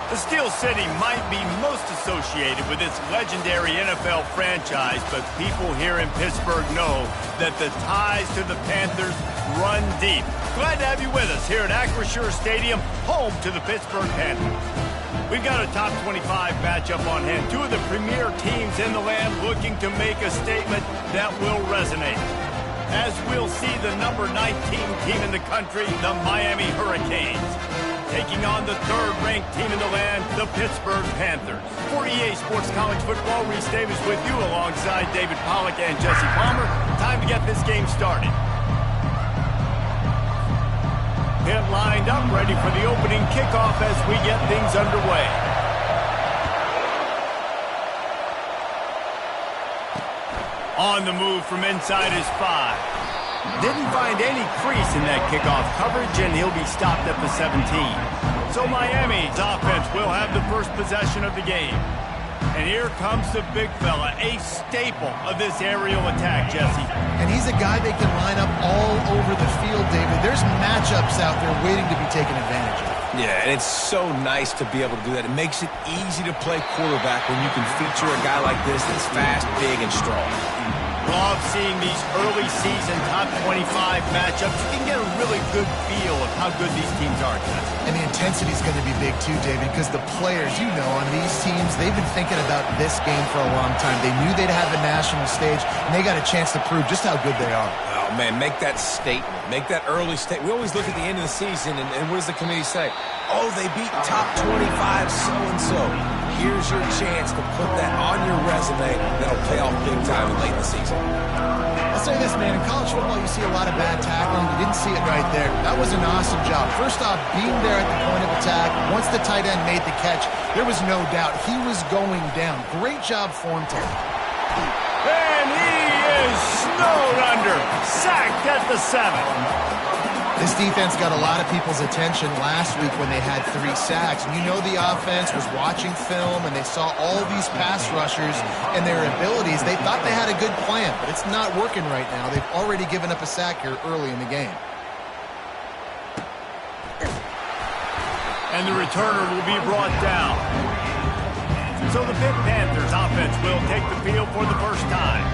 The Steel City might be most associated with its legendary NFL franchise, but people here in Pittsburgh know that the ties to the Panthers run deep. Glad to have you with us here at Acrisure Stadium, home to the Pittsburgh Panthers. We've got a top 25 matchup on hand. Two of the premier teams in the land looking to make a statement that will resonate. As we'll see the number 19 team in the country, the Miami Hurricanes, taking on the third-ranked team in the land, the Pittsburgh Panthers. For EA Sports College Football, Reese Davis with you alongside David Pollack and Jesse Palmer. Time to get this game started. Pit lined up, ready for the opening kickoff as we get things underway. On the move from inside his 5. Didn't find any crease in that kickoff coverage, and he'll be stopped at the 17. So Miami's offense will have the first possession of the game. And here comes the big fella, a staple of this aerial attack, Jesse. And he's a guy they can line up all over the field, David. There's matchups out there waiting to be taken advantage of. Yeah, and it's so nice to be able to do that. It makes it easy to play quarterback when you can feature a guy like this that's fast, big, and strong. Love seeing these early season top 25 matchups. You can get a really good feel of how good these teams are, Jesse. And the intensity is going to be big too, David, because the players, you know, on these teams, they've been thinking about this game for a long time. They knew they'd have a national stage, and they got a chance to prove just how good they are. Oh, man, make that statement. Make that early statement. We always look at the end of the season, and what does the committee say? Oh, they beat top 25 so-and-so. Here's your chance to put that on your resume that'll pay off big time late in the season. I'll say this, man. In college football, you see a lot of bad tackling. You didn't see it right there. That was an awesome job. First off, being there at the point of attack. Once the tight end made the catch, there was no doubt he was going down. Great job for him, Terry. And he is snowed under. Sacked at the 7. This defense got a lot of people's attention last week when they had 3 sacks. And you know the offense was watching film, and they saw all these pass rushers and their abilities. They thought they had a good plan, but it's not working right now. They've already given up a sack here early in the game. And the returner will be brought down. So the Pitt Panthers offense will take the field for the first time.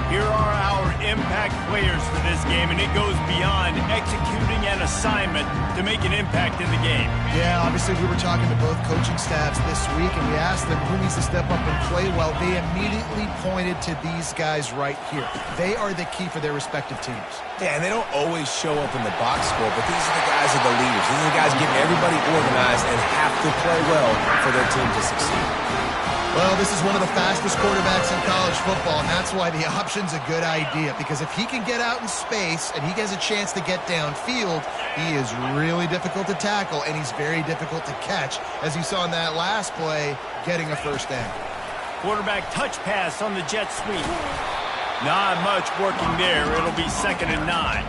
Here are our impact players for this game, and it goes beyond executing an assignment to make an impact in the game. Yeah, obviously we were talking to both coaching staffs this week, and we asked them who needs to step up and play well. They immediately pointed to these guys right here. They are the key for their respective teams. Yeah, and they don't always show up in the box score, but these are the guys that are the leaders. These are the guys getting everybody organized and have to play well for their team to succeed. Well, this is one of the fastest quarterbacks in college football, and that's why the option's a good idea. Because if he can get out in space and he has a chance to get downfield, he is really difficult to tackle, and he's very difficult to catch, as you saw in that last play, getting a first down. Quarterback touch pass on the jet sweep. Not much working there. It'll be 2nd and 9.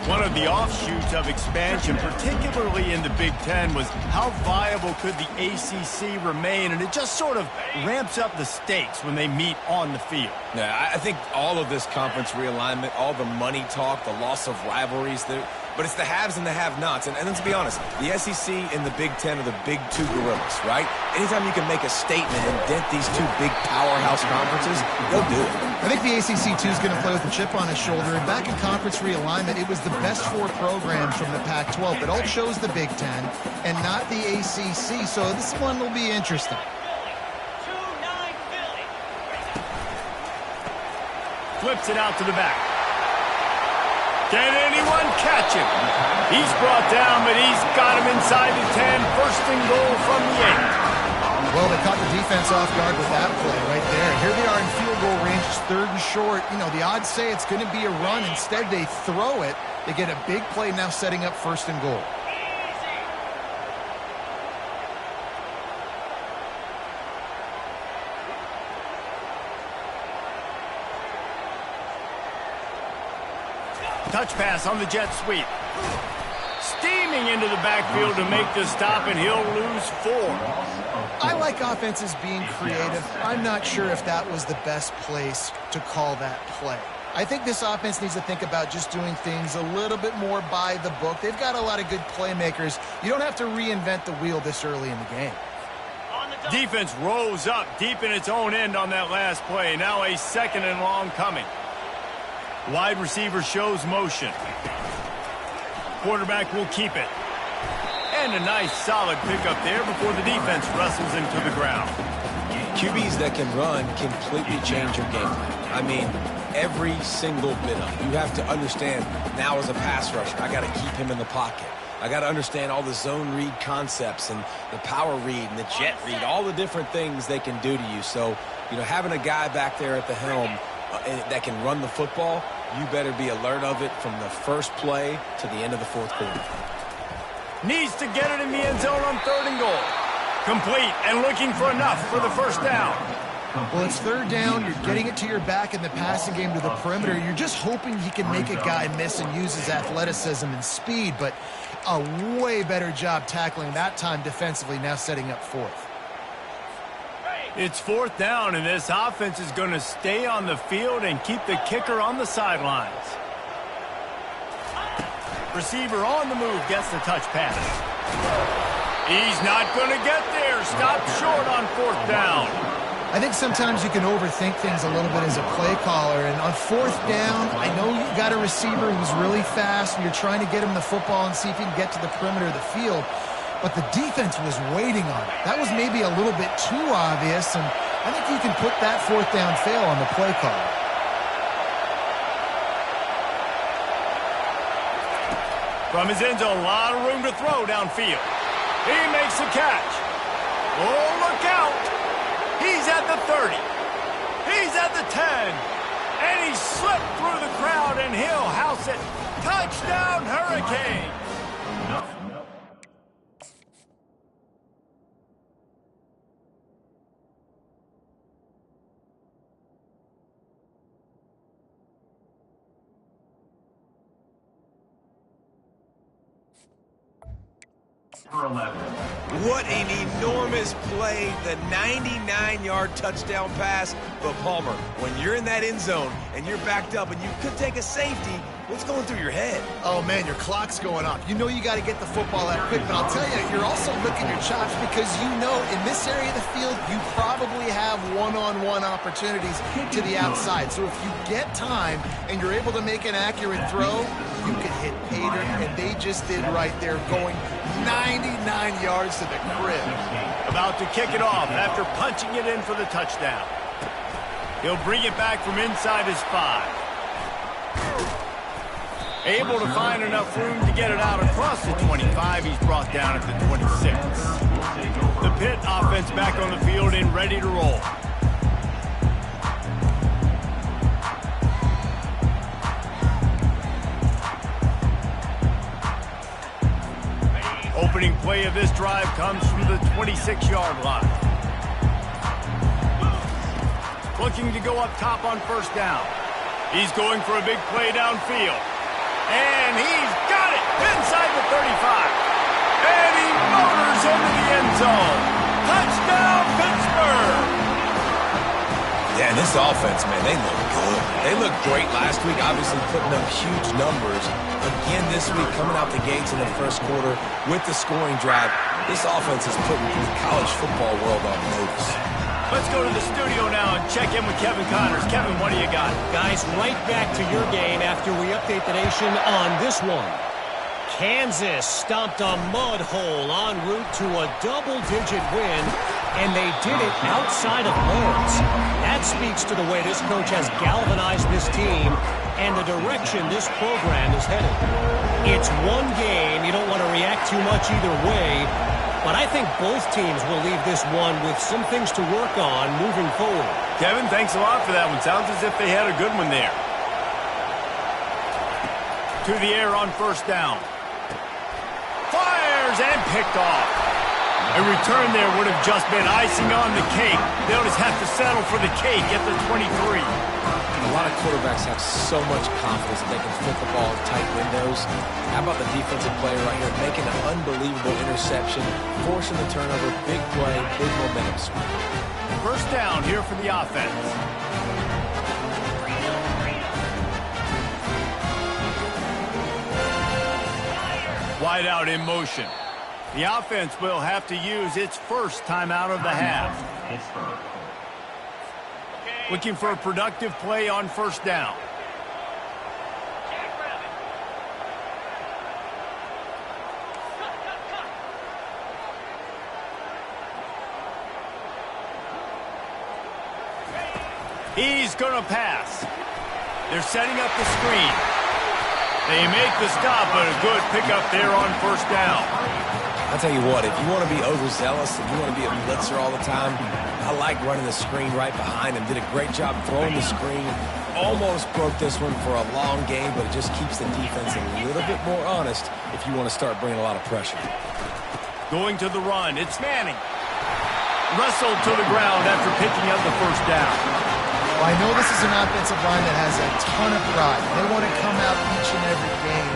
One of the offshoots of expansion, particularly in the Big Ten, was how viable could the ACC remain, and it just sort of ramps up the stakes when they meet on the field. Yeah, I think all of this conference realignment, all the money talk, the loss of rivalries, but it's the haves and the have-nots. And let's be honest, the SEC and the Big Ten are the big 2 gorillas, right? Anytime you can make a statement and dent these 2 big powerhouse conferences, go do it. I think the ACC, too, is going to play with a chip on his shoulder. And back in conference realignment, it was the best 4 programs from the Pac-12 that all chose the Big Ten and not the ACC. So this one will be interesting. Flips it out to the back. Can anyone catch him? He's brought down, but he's got him inside the 10. 1st and goal from the 8. Well, they caught the defense off guard with that play right there. Here they are in field goal range, 3rd and short. You know, the odds say it's going to be a run. Instead, they throw it. They get a big play now setting up 1st and goal. Touch pass on the jet sweep. Steaming into the backfield to make the stop, and he'll lose 4. I like offenses being creative. I'm not sure if that was the best place to call that play. I think this offense needs to think about just doing things a little bit more by the book. They've got a lot of good playmakers. You don't have to reinvent the wheel this early in the game. Defense rose up deep in its own end on that last play. Now a 2nd and long coming. Wide receiver shows motion. Quarterback will keep it. And a nice solid pickup there before the defense wrestles him to the ground. QBs that can run completely change your game plan. I mean, every single bit of it. You have to understand, now as a pass rusher, I got to keep him in the pocket. I got to understand all the zone read concepts and the power read and the jet read, all the different things they can do to you. So, you know, having a guy back there at the helm that can run the football, you better be alert of it from the first play to the end of the 4th quarter. Needs to get it in the end zone on 3rd and goal. Complete and looking for enough for the 1st down. Well, it's 3rd down. You're getting it to your back in the passing game to the perimeter. You're just hoping he can make a guy miss and use his athleticism and speed, but a way better job tackling that time defensively, now setting up 4th. It's 4th down, and this offense is going to stay on the field and keep the kicker on the sidelines. Receiver on the move gets the touch pass. He's not going to get there. Stopped short on 4th down. I think sometimes you can overthink things a little bit as a play caller, and on 4th down, I know you got a receiver who's really fast, and you're trying to get him the football and see if he can get to the perimeter of the field, but the defense was waiting on it. That was maybe a little bit too obvious, and I think you can put that 4th down fail on the play caller. From his end zone, a lot of room to throw downfield. He makes the catch. Oh, look out. He's at the 30. He's at the 10. And he slipped through the crowd, and he'll house it. Touchdown, Hurricane. What an enormous play, the 99-yard touchdown pass. But Palmer, when you're in that end zone and you're backed up and you could take a safety, what's going through your head? Oh, man, your clock's going off. You know you got to get the football out quick, but I'll tell you, you're also licking your chops because you know in this area of the field, you probably have one-on-one opportunities to the outside. So if you get time and you're able to make an accurate throw, you can hit Pater, and they just did right there, going 99 yards to the crib. About to kick it off after punching it in for the touchdown. He'll bring it back from inside his 5. Able to find enough room to get it out across the 25. He's brought down at the 26. The Pitt offense back on the field and ready to roll. Opening play of this drive comes from the 26-yard line. Looking to go up top on 1st down. He's going for a big play downfield. And he's got it inside the 35. And he motors into the end zone. Touchdown, Pittsburgh! Yeah, and this offense, man, they look good. They looked great last week, obviously putting up huge numbers. Again this week, coming out the gates in the 1st quarter with the scoring drive. This offense is putting the college football world on notice. Let's go to the studio now and check in with Kevin Connors. Kevin, what do you got? Guys, right back to your game after we update the nation on this one. Kansas stomped a mud hole en route to a double-digit win, and they did it outside of Lawrence. That speaks to the way this coach has galvanized this team and the direction this program is headed. It's one game. You don't want to react too much either way, but I think both teams will leave this one with some things to work on moving forward. Kevin, thanks a lot for that one. Sounds as if they had a good one there. To the air on 1st down. Fires and picked off. A return there would have just been icing on the cake. They'll just have to settle for the cake at the 23. A lot of quarterbacks have so much confidence that they can fit the ball in tight windows. How about the defensive player right here making an unbelievable interception, forcing the turnover, big play, big momentum swing. 1st down here for the offense. Wide out in motion. The offense will have to use its first timeout of the half. Looking for a productive play on first down. He's going to pass. They're setting up the screen. They make the stop, but a good pickup there on first down. I'll tell you what, if you want to be overzealous, if you want to be a blitzer all the time, I like running the screen right behind him. Did a great job throwing the screen. Almost broke this one for a long game, but it just keeps the defense a little bit more honest if you want to start bringing a lot of pressure. Going to the run, it's Manning. Wrestled to the ground after picking up the first down. Well, I know this is an offensive line that has a ton of pride. They want to come out each and every game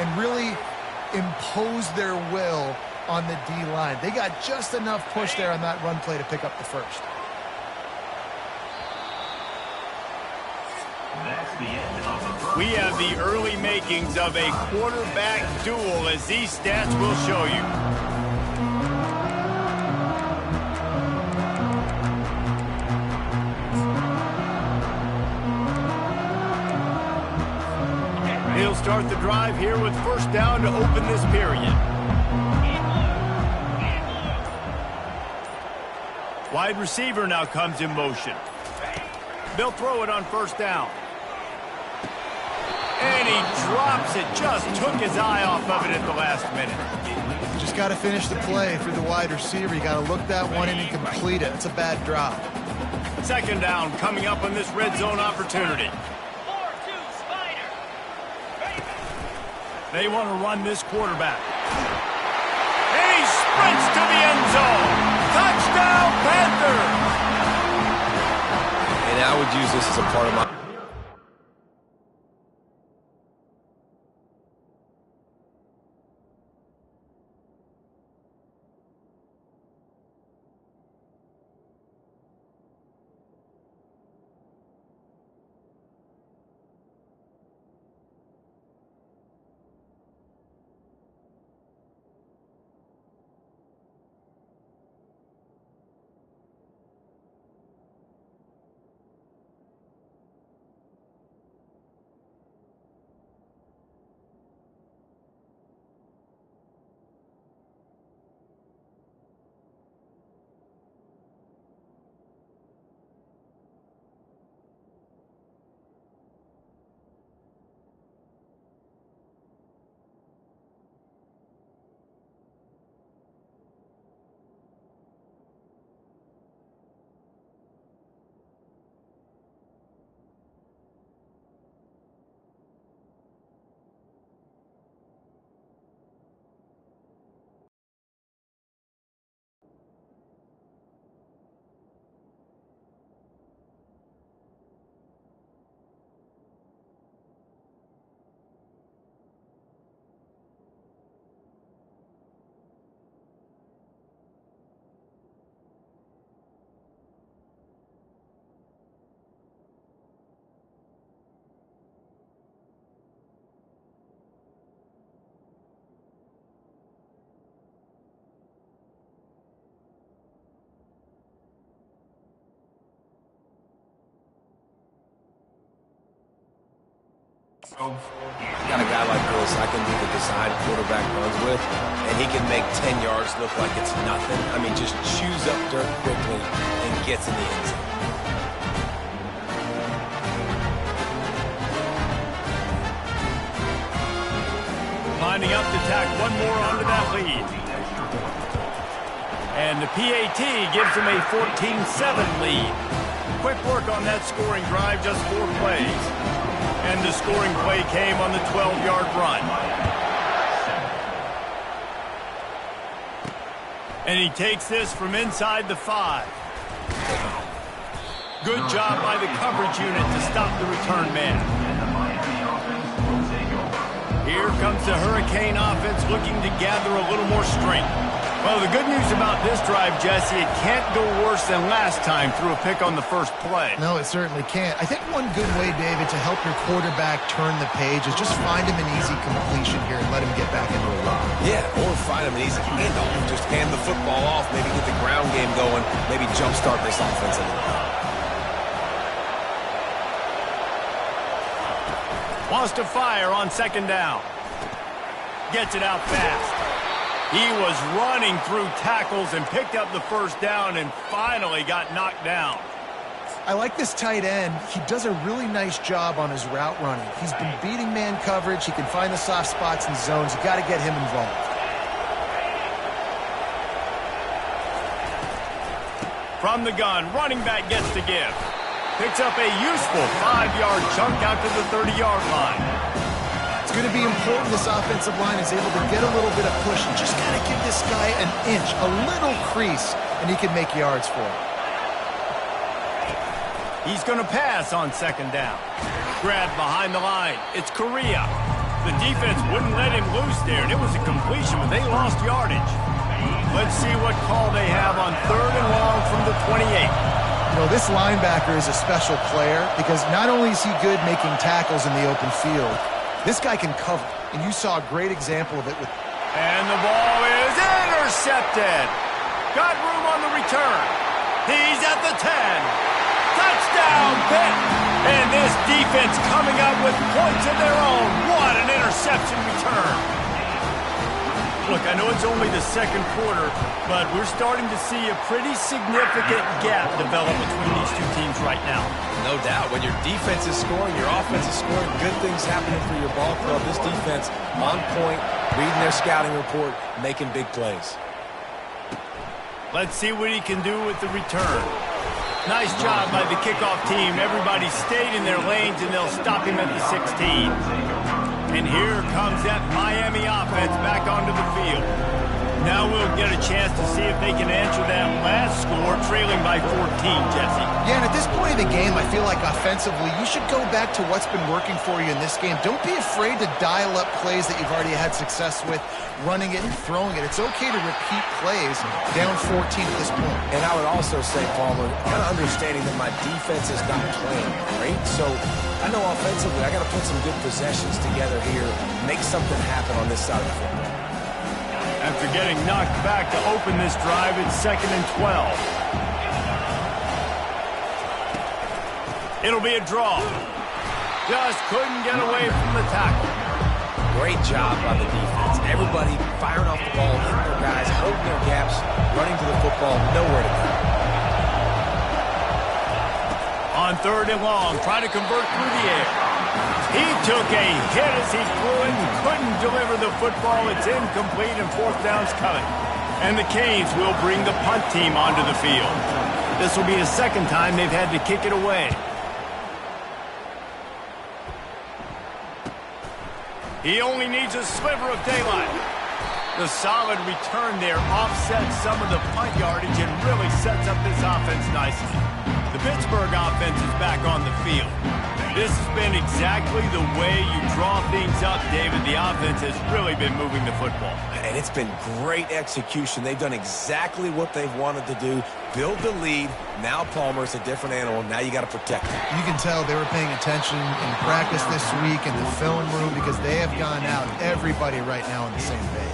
and really impose their will on the D-line. They got just enough push there on that run play to pick up the first. We have the early makings of a quarterback duel, as these stats will show you. He'll start the drive here with first down to open this period. Wide receiver now comes in motion. They'll throw it on first down. And he drops it. Just took his eye off of it at the last minute. You just got to finish the play through the wide receiver. You got to look that one in and complete it. It's a bad drop. Second down coming up on this red zone opportunity. They want to run this quarterback. And he sprints to the end zone. Touchdown, Panthers! And I would use this as a part of my... Got a guy like this, I can do the design quarterback runs with, and he can make 10 yards look like it's nothing. I mean, just chews up dirt quickly and gets in the end zone. Lining up to tack one more onto that lead. And the PAT gives them a 14-7 lead. Quick work on that scoring drive, just 4 plays. And the scoring play came on the 12-yard run. And he takes this from inside the 5. Good job by the coverage unit to stop the return man. Here comes the Hurricane offense looking to gather a little more strength. Well, the good news about this drive, Jesse, it can't go worse than last time through a pick on the first play. No, it certainly can't. I think one good way, David, to help your quarterback turn the page is just find him an easy completion here and let him get back into a run. Yeah, or find him an easy handoff. Just hand the football off, maybe get the ground game going, maybe jumpstart this offense a little bit. Wants to fire on second down. Gets it out fast. He was running through tackles and picked up the first down and finally got knocked down. I like this tight end. He does a really nice job on his route running. He's been beating man coverage. He can find the soft spots and zones. You got to get him involved. From the gun, running back gets to give. Picks up a useful 5-yard chunk out to the 30-yard line. It's going to be important this offensive line is able to get a little bit of push and just got to give this guy an inch, a little crease, and he can make yards for it. He's going to pass on second down. Grabbed behind the line. It's Correa. The defense wouldn't let him loose there, and it was a completion, but they lost yardage. Let's see what call they have on third and long from the 28. You know, this linebacker is a special player because not only is he good making tackles in the open field, this guy can cover, and you saw a great example of it with... And the ball is intercepted. Got room on the return. He's at the 10. Touchdown, Pitt. And this defense coming up with points of their own. What an interception return. Look, I know it's only the second quarter, but we're starting to see a pretty significant gap develop between these two teams right now. No doubt. When your defense is scoring, your offense is scoring, good things happening for your ball club. This defense on point, reading their scouting report, making big plays. Let's see what he can do with the return. Nice job by the kickoff team. Everybody stayed in their lanes, and they'll stop him at the 16. And here comes that Miami offense back onto the field. Now we'll get a chance to see if they can answer that last score, trailing by 14, Jesse. Yeah, and at this point in the game, I feel like offensively, you should go back to what's been working for you in this game. Don't be afraid to dial up plays that you've already had success with, running it and throwing it. It's okay to repeat plays down 14 at this point. And I would also say, Palmer, kind of understanding that my defense is not playing great, so I know offensively I got to put some good possessions together here, make something happen on this side of the football. After getting knocked back to open this drive, it's 2nd and 12. It'll be a draw. Just couldn't get away from the tackle. Great job by the defense. Everybody firing off the ball, hitting their guys, holding their gaps, running to the football, nowhere to go. On third and long, try to convert through the air. He took a hit as he threw it and couldn't deliver the football. It's incomplete and fourth down's coming. And the Canes will bring the punt team onto the field. This will be the second time they've had to kick it away. He only needs a sliver of daylight. The solid return there offsets some of the punt yardage and really sets up this offense nicely. The Pittsburgh offense is back on the field. This has been exactly the way you draw things up, David. The offense has really been moving the football. And it's been great execution. They've done exactly what they've wanted to do. Build the lead. Now Palmer's a different animal. Now you got to protect him. You can tell they were paying attention in practice this week in the film room because they have gone out, everybody right now on the same page.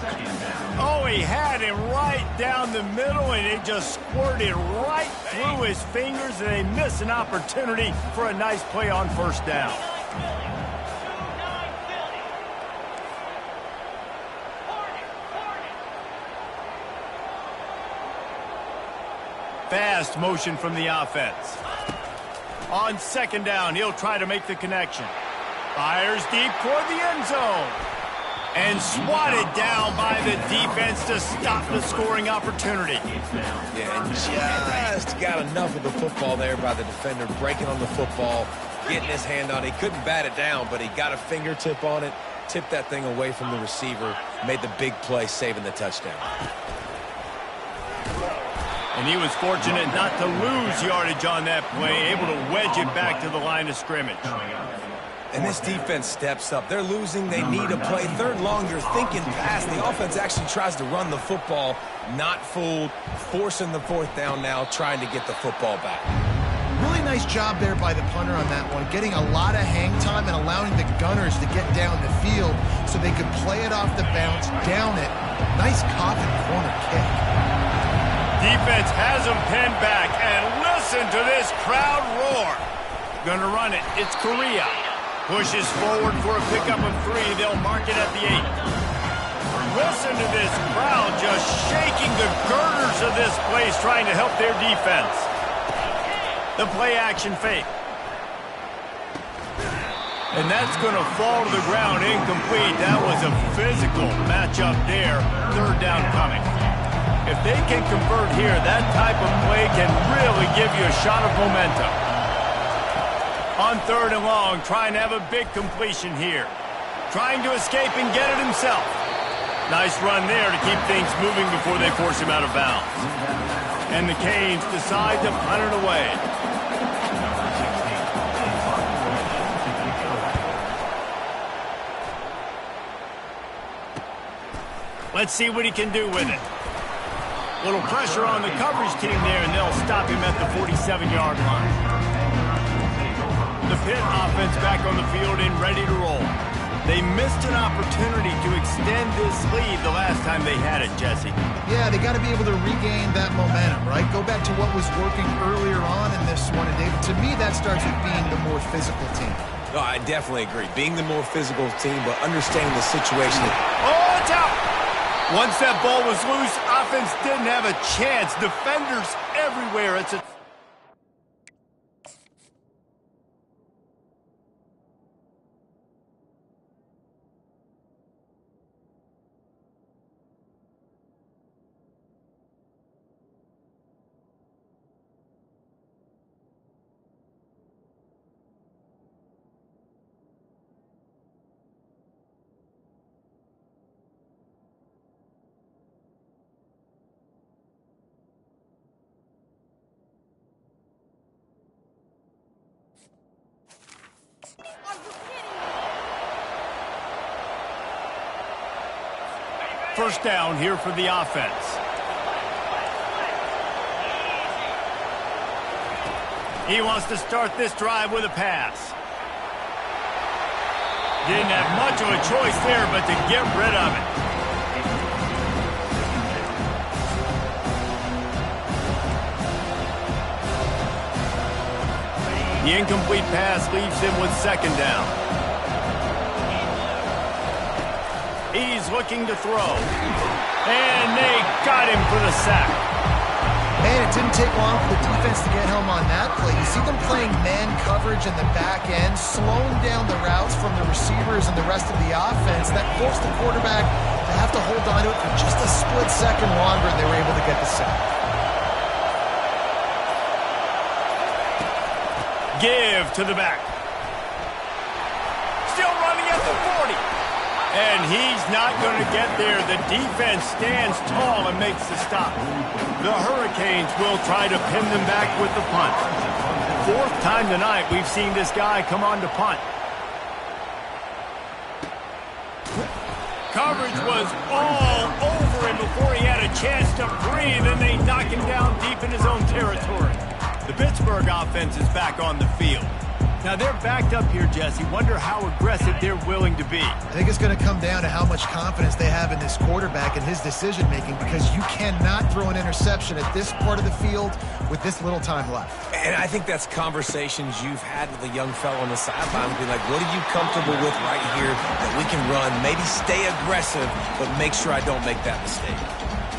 Oh, he had him right down the middle, and it just squirted right through his fingers, and they miss an opportunity for a nice play on first down. Fast motion from the offense. On second down, he'll try to make the connection. Fires deep toward the end zone. And swatted down by the defense to stop the scoring opportunity. Yeah, and just got enough of the football there by the defender, breaking on the football, getting his hand on it. He couldn't bat it down, but he got a fingertip on it, tipped that thing away from the receiver, made the big play, saving the touchdown. And he was fortunate not to lose yardage on that play, able to wedge it back to the line of scrimmage. And this defense steps up. They're losing. They need a play. Third long, you're thinking pass. The offense actually tries to run the football. Not fooled. Forcing the fourth down now, trying to get the football back. Really nice job there by the punter on that one, getting a lot of hang time and allowing the Gunners to get down the field so they could play it off the bounce, down it. Nice coffin corner kick. Defense has them pinned back, and listen to this crowd roar. Gonna run it. It's Korea. Pushes forward for a pickup of 3. They'll mark it at the 8. Listen to this crowd just shaking the girders of this place, trying to help their defense. The play action fake. And that's going to fall to the ground incomplete. That was a physical matchup there. Third down coming. If they can convert here, that type of play can really give you a shot of momentum. On third and long, trying to have a big completion here. Trying to escape and get it himself. Nice run there to keep things moving before they force him out of bounds. And the Canes decide to punt it away. Let's see what he can do with it. Little pressure on the coverage team there, and they'll stop him at the 47-yard line. The Pitt offense back on the field and ready to roll. They missed an opportunity to extend this lead the last time they had it, Jesse. Yeah, they got to be able to regain that momentum, right? Go back to what was working earlier on in this one. And, David, to me, that starts with being the more physical team. No, I definitely agree. Being the more physical team, but understanding the situation. Oh, it's out! Once that ball was loose, offense didn't have a chance. Defenders everywhere. It's a... First down here for the offense. He wants to start this drive with a pass. Didn't have much of a choice there, but to get rid of it. The incomplete pass leaves him with second down. He's looking to throw. And they got him for the sack. Man, it didn't take long for the defense to get home on that play. You see them playing man coverage in the back end, slowing down the routes from the receivers and the rest of the offense. That forced the quarterback to have to hold on to it for just a split second longer, and they were able to get the sack. Give to the back. Still running at the 40. And he's not going to get there. The defense stands tall and makes the stop. The Hurricanes will try to pin them back with the punt. Fourth time tonight we've seen this guy come on to punt. Coverage was all over him before he had a chance to breathe, and they knock him down deep in his own territory. The Pittsburgh offense is back on the field. Now, they're backed up here, Jesse. Wonder how aggressive they're willing to be. I think it's going to come down to how much confidence they have in this quarterback and his decision-making, because you cannot throw an interception at this part of the field with this little time left. And I think that's conversations you've had with a young fellow on the sideline. Be like, what are you comfortable with right here that we can run? Maybe stay aggressive, but make sure I don't make that mistake.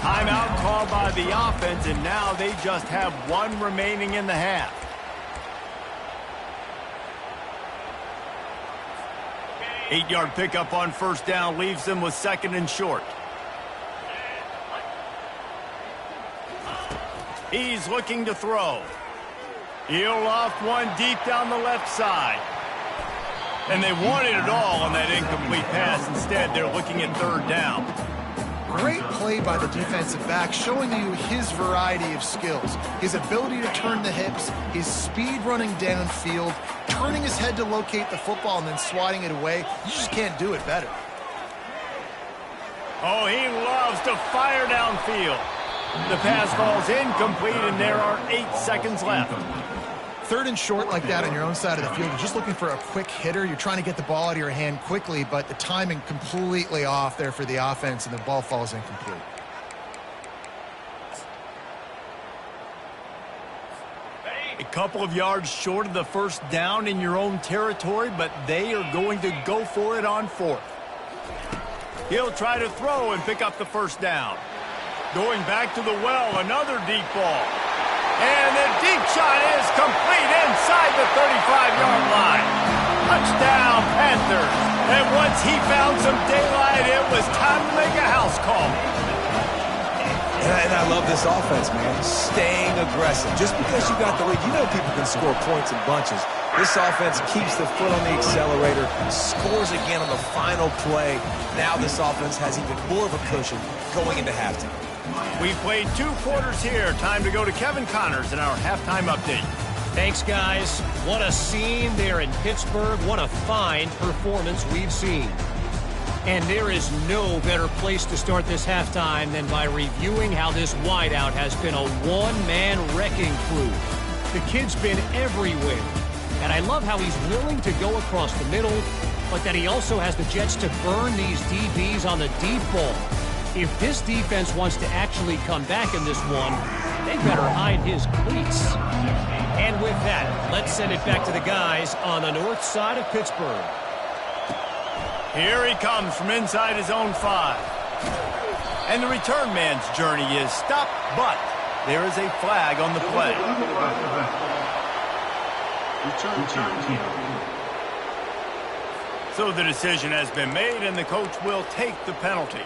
Timeout called by the offense, and now they just have one remaining in the half. Eight-yard pickup on first down leaves them with second and short. He's looking to throw. He'll loft one deep down the left side. And they wanted it all on that incomplete pass. Instead, they're looking at third down. Great play by the defensive back, showing you his variety of skills. His ability to turn the hips, his speed running downfield, turning his head to locate the football and then swatting it away. You just can't do it better. Oh, he loves to fire downfield. The pass falls incomplete, and there are 8 seconds left. 3rd and short like that on your own side of the field. You're just looking for a quick hitter. You're trying to get the ball out of your hand quickly, but the timing completely off there for the offense, and the ball falls incomplete. A couple of yards short of the first down in your own territory, but they are going to go for it on 4th. He'll try to throw and pick up the first down. Going back to the well, another deep ball. And the deep shot is complete inside the 35-yard line. Touchdown, Panthers. And once he found some daylight, it was time to make a house call. And I love this offense, man. Staying aggressive. Just because you got the lead, you know people can score points in bunches. This offense keeps the foot on the accelerator, scores again on the final play. Now this offense has even more of a cushion going into halftime. We've played 2 quarters here. Time to go to Kevin Connors in our halftime update. Thanks, guys. What a scene there in Pittsburgh. What a fine performance we've seen. And there is no better place to start this halftime than by reviewing how this wideout has been a one-man wrecking crew. The kid's been everywhere. And I love how he's willing to go across the middle, but that he also has the jets to burn these DBs on the deep ball. If this defense wants to actually come back in this one, they better hide his cleats. And with that, let's send it back to the guys on the north side of Pittsburgh. Here he comes from inside his own 5. And the return man's journey is stopped, but there is a flag on the play. So the decision has been made, and the coach will take the penalty.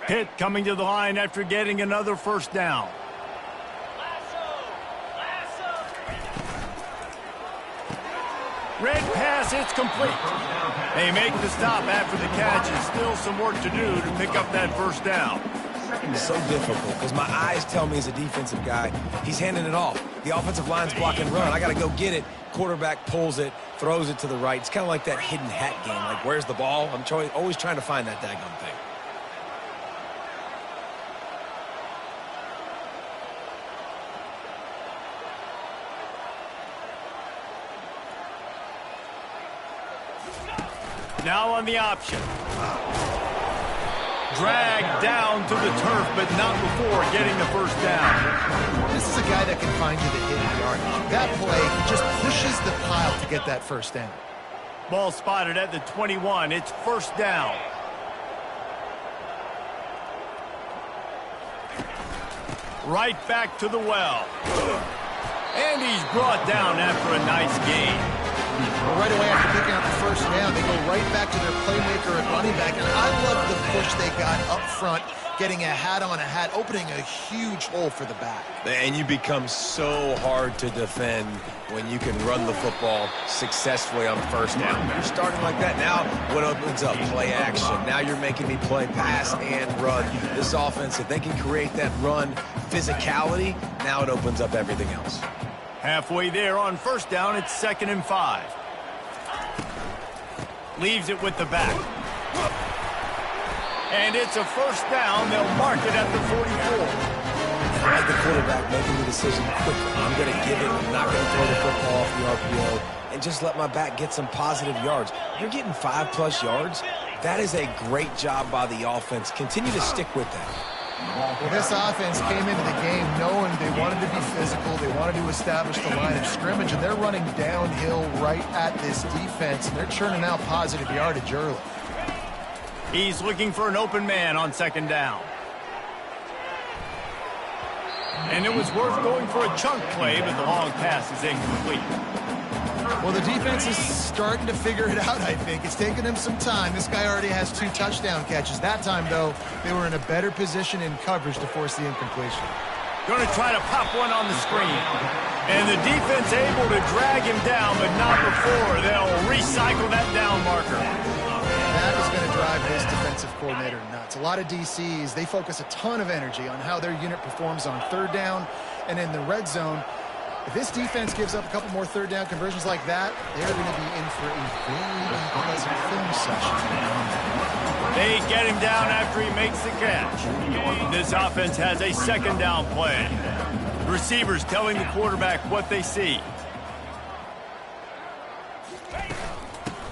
Pitt coming to the line after getting another first down. Red pass, it's complete. They make the stop after the catch, and still some work to do to pick up that first down. It's so difficult because my eyes tell me as a defensive guy, he's handing it off. The offensive line's blocking run. I got to go get it. Quarterback pulls it, throws it to the right. It's kind of like that hidden hat game. Like, where's the ball? I'm always trying to find that daggone thing. Now on the option. Dragged down to the turf, but not before getting the first down. This is a guy that can find you the hidden yard. That play just pushes the pile to get that first down. Ball spotted at the 21. It's first down. Right back to the well. And he's brought down after a nice gain. Right away after picking up the first down, they go right back to their playmaker at running back. And I love the push they got up front, getting a hat on a hat, opening a huge hole for the back. And you become so hard to defend when you can run the football successfully on first down. You're starting like that. Now what opens up? Play action. Now you're making me play pass and run. This offense, if they can create that run physicality, now it opens up everything else. Halfway there on first down, it's 2nd and 5. Leaves it with the back. And it's a first down. They'll mark it at the 44. I like the quarterback making the decision quickly. I'm going to give it. I'm not going to throw the football off the RPO and just let my back get some positive yards. You're getting 5+ yards. That is a great job by the offense. Continue to stick with that. Well, this offense came into the game knowing they wanted to be physical. They wanted to establish the line of scrimmage, and they're running downhill right at this defense, and they're churning out positive yardage early. He's looking for an open man on 2nd down. And it was worth going for a chunk play, but the long pass is incomplete. Well, the defense is starting to figure it out, I think. It's taken them some time. This guy already has 2 touchdown catches. That time, though, they were in a better position in coverage to force the incompletion. Going to try to pop one on the screen. And the defense able to drag him down, but not before. They'll recycle that down marker. That is going to drive this defensive coordinator nuts. A lot of DCs, they focus a ton of energy on how their unit performs on third down and in the red zone. If this defense gives up a couple more third down conversions like that, they're going to be in for a very unpleasant film session. They get him down after he makes the catch. This offense has a second down play. Receivers telling the quarterback what they see.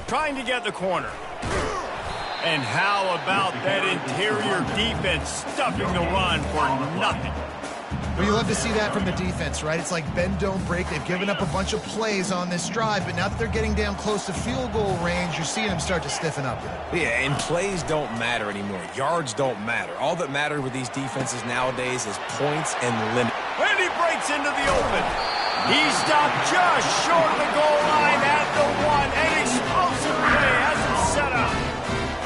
Trying to get the corner. And how about that interior defense stuffing the run for nothing? Well, you love to see that from the defense, right? It's like bend, don't break. They've given up a bunch of plays on this drive, but now that they're getting down close to field goal range, you're seeing them start to stiffen up. Yeah, and plays don't matter anymore. Yards don't matter. All that matters with these defenses nowadays is points and limit. And he breaks into the open. He stopped just short of the goal line at the one. An explosive play has him set up.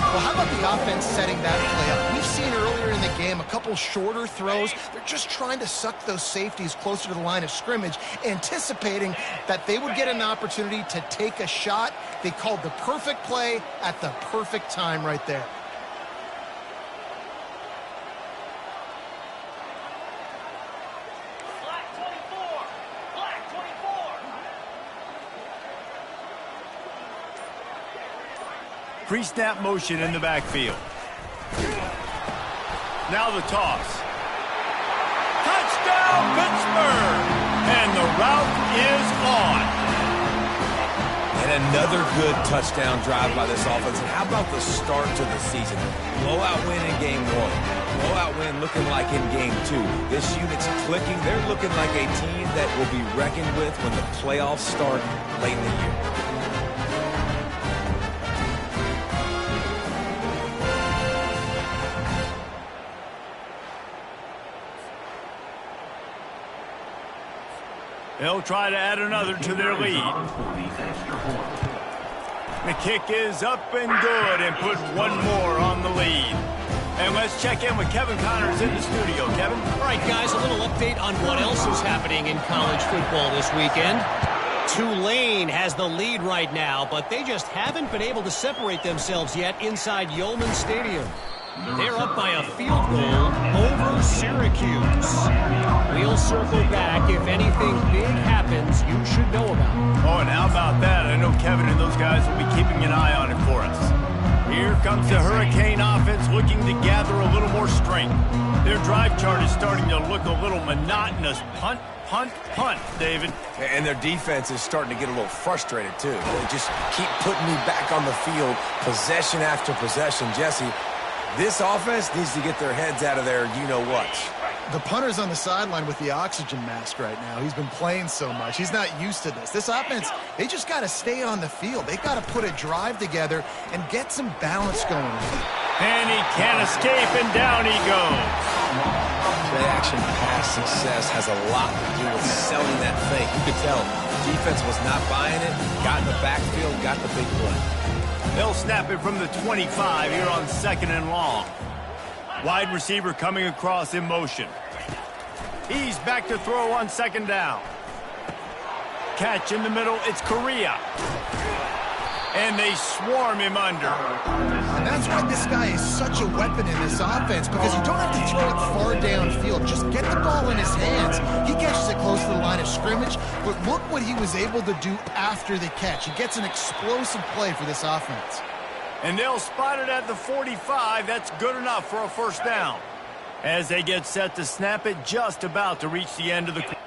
Well, how about the offense setting that play up? We've seen earlier in the game a couple shorter throws. They're just trying to suck those safeties closer to the line of scrimmage, anticipating that they would get an opportunity to take a shot. They called the perfect play at the perfect time right there. Pre-snap motion in the backfield. Now the toss. Touchdown, Pittsburgh! And the route is on. And another good touchdown drive by this offense. And how about the start to the season? Blowout win in game one. Blowout win looking like in game two. This unit's clicking. They're looking like a team that will be reckoned with when the playoffs start late in the year. They'll try to add another to their lead. The kick is up and good and put one more on the lead. And let's check in with Kevin Connors in the studio. Kevin? All right, guys, a little update on what else is happening in college football this weekend. Tulane has the lead right now, but they just haven't been able to separate themselves yet inside Yulman Stadium. They're up by a field goal over Syracuse. We'll circle back. If anything big happens, you should know about it. Oh, and how about that? I know Kevin and those guys will be keeping an eye on it for us. Here comes the Hurricane offense looking to gather a little more strength. Their drive chart is starting to look a little monotonous. Punt, punt, punt, David. And their defense is starting to get a little frustrated, too. They just keep putting me back on the field, possession after possession. Jesse, this offense needs to get their heads out of their you-know-what. The punter's on the sideline with the oxygen mask right now. He's been playing so much. He's not used to this. This offense, they just got to stay on the field. They've got to put a drive together and get some balance going. And he can't escape, and down he goes. Play-action pass success has a lot to do with selling that fake. You could tell defense was not buying it, got in the backfield, got the big play. They'll snap it from the 25 here on 2nd and long. Wide receiver coming across in motion. He's back to throw on 2nd down. Catch in the middle, it's Correa. And they swarm him under. And that's why this guy is such a weapon in this offense, because you don't have to throw it far downfield. Just get the ball in his hands. He catches it close to the line of scrimmage, but look what he was able to do after the catch. He gets an explosive play for this offense. And they'll spot it at the 45. That's good enough for a first down. As they get set to snap it, just about to reach the end of the...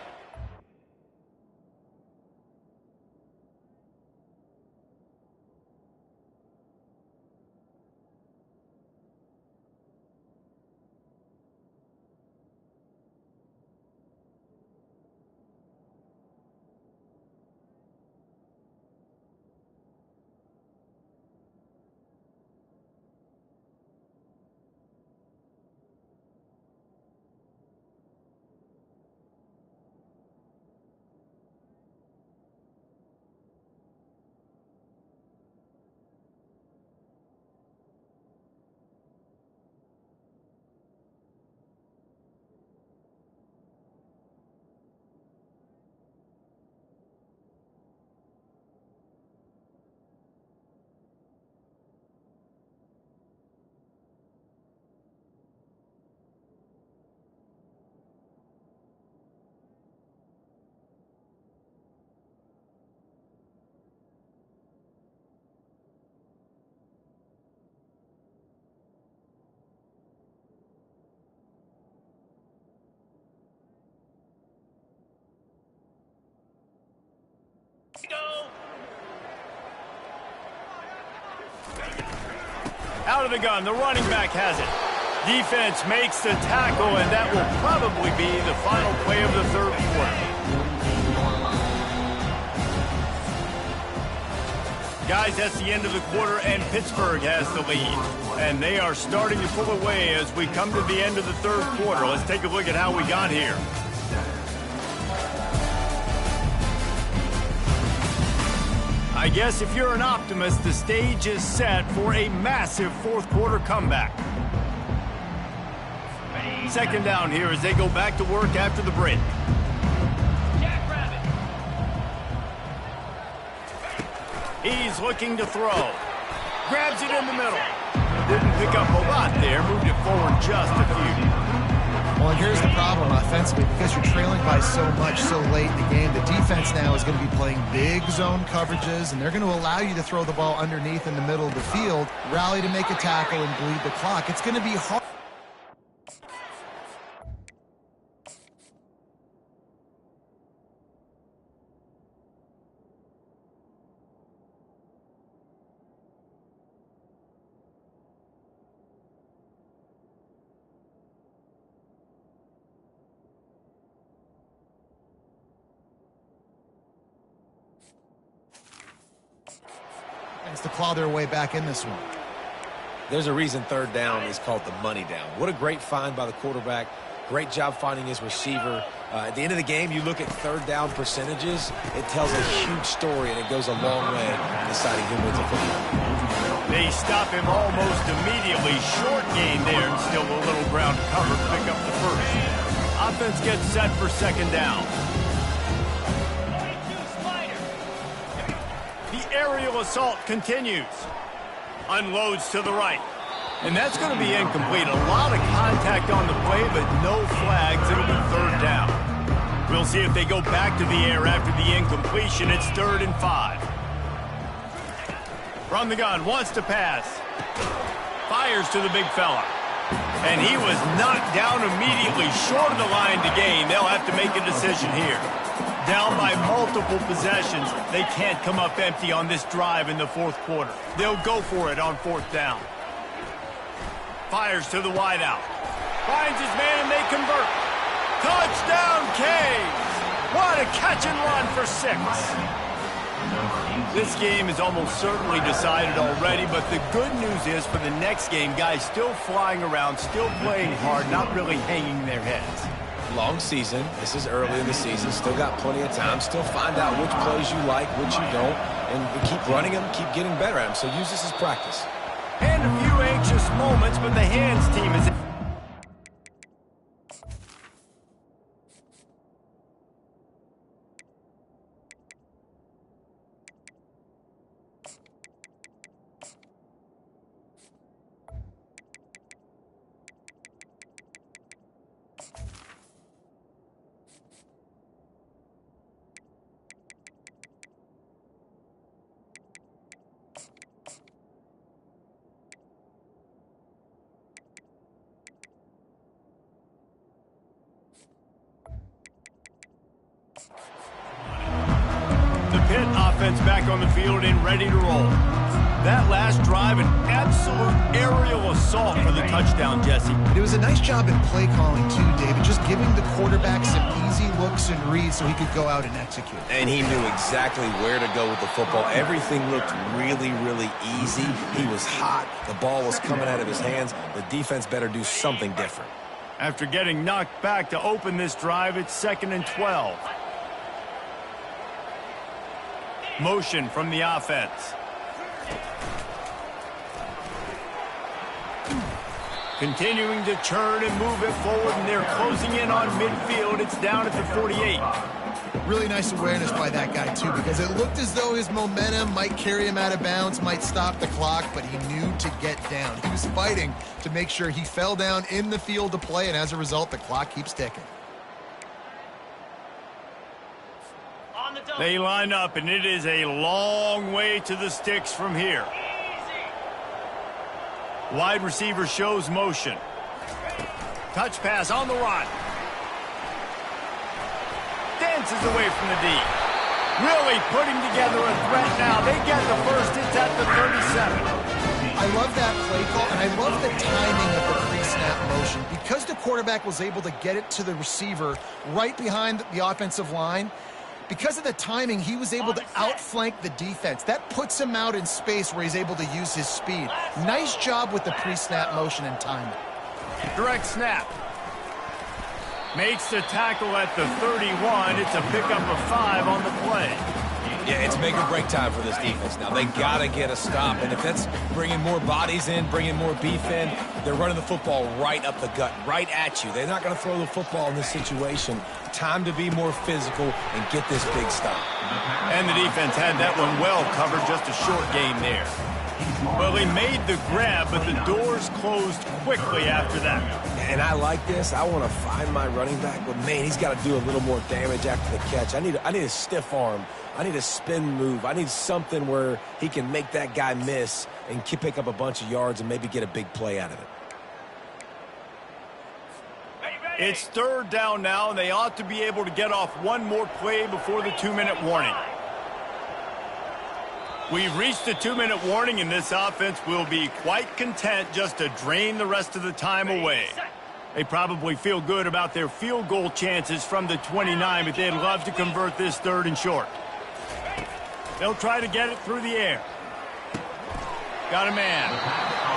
Out of the gun, the running back has it. Defense makes the tackle, and that will probably be the final play of the third quarter. Guys, that's the end of the quarter, and Pittsburgh has the lead. And they are starting to pull away as we come to the end of the third quarter. Let's take a look at how we got here. I guess if you're an optimist, the stage is set for a massive fourth quarter comeback. Second down here as they go back to work after the break. He's looking to throw. Grabs it in the middle. Didn't pick up a lot there. Moved it forward just a few. Well, and here's the problem offensively. Because you're trailing by so much so late in the game, the defense now is going to be playing big zone coverages, and they're going to allow you to throw the ball underneath in the middle of the field, rally to make a tackle, and bleed the clock. It's going to be hard. To claw their way back in this one. There's a reason third down is called the money down. What a great find by the quarterback. Great job finding his receiver. At the end of the game, you look at third down percentages. It tells a huge story, and it goes a long way in deciding who wins a football. They stop him almost immediately. Short gain there, and still a little ground cover to pick up the first. Offense gets set for second down. Aerial assault continues. Unloads to the right. And that's going to be incomplete. A lot of contact on the play, but no flags. It'll be third down. We'll see if they go back to the air after the incompletion. It's 3rd and 5. From the gun, wants to pass. Fires to the big fella. And he was knocked down immediately short of the line to gain. They'll have to make a decision here. Down by multiple possessions. They can't come up empty on this drive in the fourth quarter. They'll go for it on 4th down. Fires to the wideout. Finds his man and they convert. Touchdown, Canes! What a catch and run for 6. This game is almost certainly decided already, but the good news is for the next game, guys still flying around, still playing hard, not really hanging their heads. Long season. This is early in the season. Still got plenty of time. Still find out which plays you like, which you don't, and keep running them, keep getting better at them. So use this as practice. And a few anxious moments, but the hands team is... Pitt offense back on the field and ready to roll. That last drive, an absolute aerial assault for the touchdown, Jesse. It was a nice job in play calling too, David, just giving the quarterback some easy looks and reads so he could go out and execute. And he knew exactly where to go with the football. Everything looked really, really easy. He was hot. The ball was coming out of his hands. The defense better do something different. After getting knocked back to open this drive, it's 2nd and 12. Motion from the offense. Continuing to turn and move it forward, and they're closing in on midfield. It's down at the 48. Really nice awareness by that guy, too, because it looked as though his momentum might carry him out of bounds, might stop the clock, but he knew to get down. He was fighting to make sure he fell down in the field to play, and as a result, the clock keeps ticking. They line up, and it is a long way to the sticks from here. Wide receiver shows motion. Touch pass on the run. Dances away from the D. Really putting together a threat now. They get the first. It's at the 37. I love that play call, and I love the timing of the pre-snap motion. Because the quarterback was able to get it to the receiver right behind the offensive line, because of the timing, he was able to outflank the defense. That puts him out in space where he's able to use his speed. Nice job with the pre-snap motion and timing. Direct snap. Makes the tackle at the 31. It's a pickup of 5 on the play. Yeah, it's make or break time for this defense now. They got to get a stop, and if that's bringing more bodies in, bringing more beef in, they're running the football right up the gut, right at you. They're not going to throw the football in this situation. Time to be more physical and get this big stop. And the defense had that one well covered, just a short game there. Well, he made the grab, but the doors closed quickly after that. And I like this. I want to find my running back, but, man, he's got to do a little more damage after the catch. I need a stiff arm. I need a spin move. I need something where he can make that guy miss and pick up a bunch of yards and maybe get a big play out of it. It's 3rd down now, and they ought to be able to get off one more play before the 2-minute warning. We've reached the 2-minute warning, and this offense will be quite content just to drain the rest of the time away. They probably feel good about their field goal chances from the 29, but they'd love to convert this 3rd and short. They'll try to get it through the air. Got a man.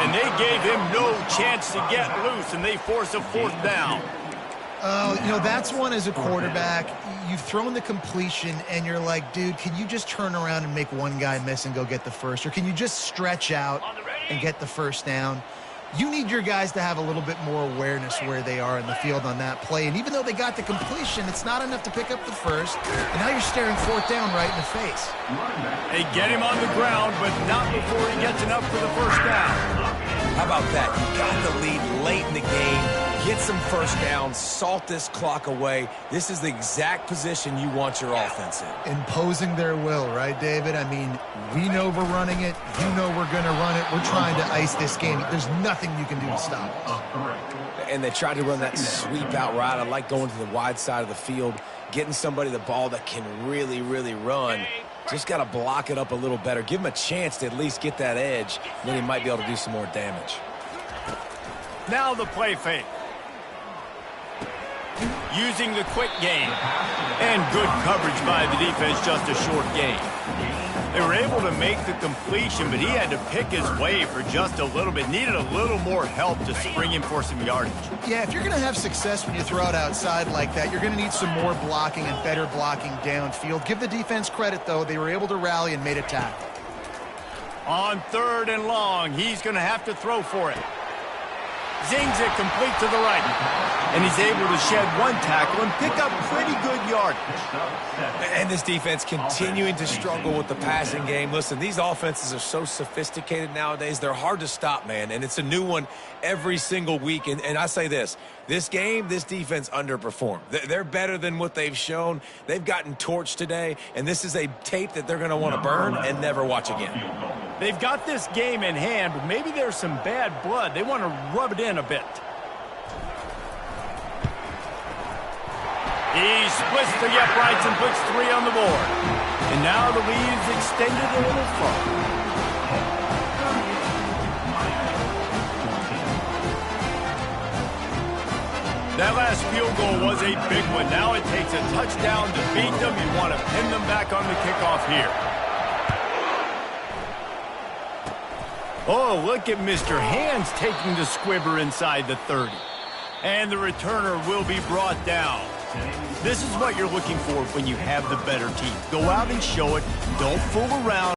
And they gave him no chance to get loose, and they force a 4th down. You know, that's one as a quarterback. You've thrown the completion, and you're like, dude, can you just turn around and make one guy miss and go get the first? Or can you just stretch out and get the first down? You need your guys to have a little bit more awareness where they are in the field on that play. And even though they got the completion, it's not enough to pick up the first. And now you're staring 4th down right in the face. They get him on the ground, but not before he gets enough for the first down. How about that? You got the lead late in the game. Get some first downs, salt this clock away. This is the exact position you want your offense in. Imposing their will, right, David? I mean, we know we're running it. You know we're going to run it. We're trying to ice this game. There's nothing you can do to stop us. And they tried to run that sweep out route. I like going to the wide side of the field, getting somebody the ball that can really, really run. Just got to block it up a little better. Give him a chance to at least get that edge, and then he might be able to do some more damage. Now the play fake. Using the quick game. And good coverage by the defense, just a short game. They were able to make the completion, but he had to pick his way for just a little bit. Needed a little more help to spring him for some yardage. Yeah, if you're going to have success when you throw it outside like that, you're going to need some more blocking and better blocking downfield. Give the defense credit, though. They were able to rally and made a tackle. On 3rd and long, he's going to have to throw for it. Zings it complete to the right. And he's able to shed one tackle and pick up pretty good yardage. And this defense continuing to struggle with the passing game. Listen, these offenses are so sophisticated nowadays. They're hard to stop, man. And it's a new one every single week. And I say this game, this defense underperformed. They're better than what they've shown. They've gotten torched today. And this is a tape that they're going to want to burn and never watch again. They've got this game in hand, but maybe there's some bad blood. They want to rub it in a bit. He splits the uprights and puts 3 on the board. And now the lead's extended a little further. That last field goal was a big one. Now it takes a touchdown to beat them. You want to pin them back on the kickoff here. Oh, look at Mr. Hands taking the squibber inside the 30. And the returner will be brought down. This is what you're looking for when you have the better team. Go out and show it. Don't fool around.